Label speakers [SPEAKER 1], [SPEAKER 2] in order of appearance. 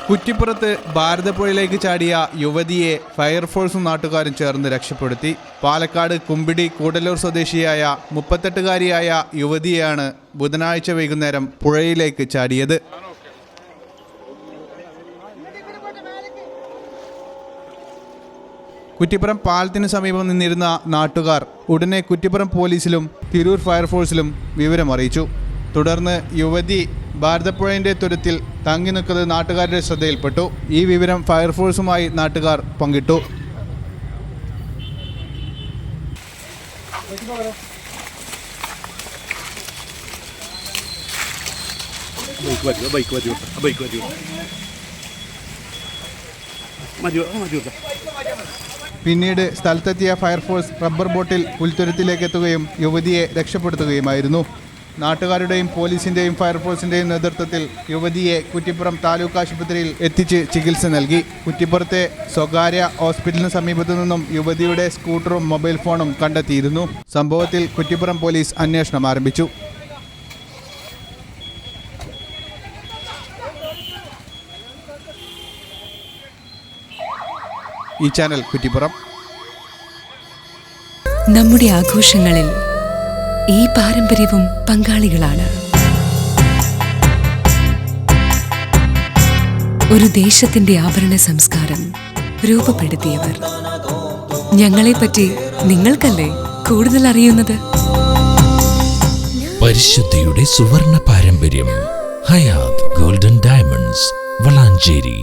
[SPEAKER 1] കുറ്റിപ്പുറത്ത് ഭാരതപ്പുഴയിലേക്ക് ചാടിയ യുവതിയെ ഫയർഫോഴ്സും നാട്ടുകാരും ചേർന്ന് രക്ഷപ്പെടുത്തി. പാലക്കാട് കുമ്പിടി കൂടല്ലൂർ സ്വദേശിയായ 38-കാരിയായ യുവതിയെയാണ് ബുധനാഴ്ച വൈകുന്നേരം പുഴയിലേക്ക് ചാടിയത്. കുറ്റിപ്പുറം പാലത്തിന് സമീപം നിന്നിരുന്ന നാട്ടുകാർ ഉടനെ കുറ്റിപ്പുറം പോലീസിലും തിരൂർ ഫയർഫോഴ്സിലും വിവരമറിയിച്ചു. തുടർന്ന് യുവതി ഭാരതപ്പുഴയുടെ തുരുത്തിൽ തങ്ങി നിൽക്കുന്നത് നാട്ടുകാരുടെ ശ്രദ്ധയിൽപ്പെട്ടു. ഈ വിവരം ഫയർഫോഴ്സുമായി നാട്ടുകാർ പങ്കിട്ടു. പിന്നീട് സ്ഥലത്തെത്തിയ ഫയർഫോഴ്സ് റബ്ബർ ബോട്ടിൽ പുൽത്തുരുത്തിലേക്ക് എത്തുകയും യുവതിയെ രക്ഷപ്പെടുത്തുകയുമായിരുന്നു. നാട്ടുകാരുടെയും പോലീസിന്റെയും ഫയർഫോഴ്സിന്റെയും നേതൃത്വത്തിൽ യുവതിയെ കുറ്റിപ്പുറം താലൂക്ക് ആശുപത്രിയിൽ എത്തിച്ച് ചികിത്സ നൽകി. കുറ്റിപ്പുറത്തെ സ്വകാര്യ ഹോസ്പിറ്റലിന് സമീപത്തു നിന്നും യുവതിയുടെ സ്കൂട്ടറും മൊബൈൽ ഫോണും കണ്ടെത്തിയിരുന്നു. സംഭവത്തിൽ കുറ്റിപ്പുറം പോലീസ് അന്വേഷണം ആരംഭിച്ചു. ഈ ചാനൽ കുറ്റിപ്പുറം.
[SPEAKER 2] നമ്മുടെ ആഘോഷങ്ങളിൽ ഈ പാരമ്പര്യവും പങ്കാളികളാണ്. ഒരു ദേശത്തിന്റെ ആഭരണ സംസ്കാരം രൂപപ്പെടുത്തിയവർ. ഞങ്ങളെപ്പറ്റി നിങ്ങൾക്കല്ലേ കൂടുതൽ അറിയുന്നത്?
[SPEAKER 3] പരിശുദ്ധിയുടെ സുവർണ പാരമ്പര്യം. Hayath Golden Diamonds, Valanchery.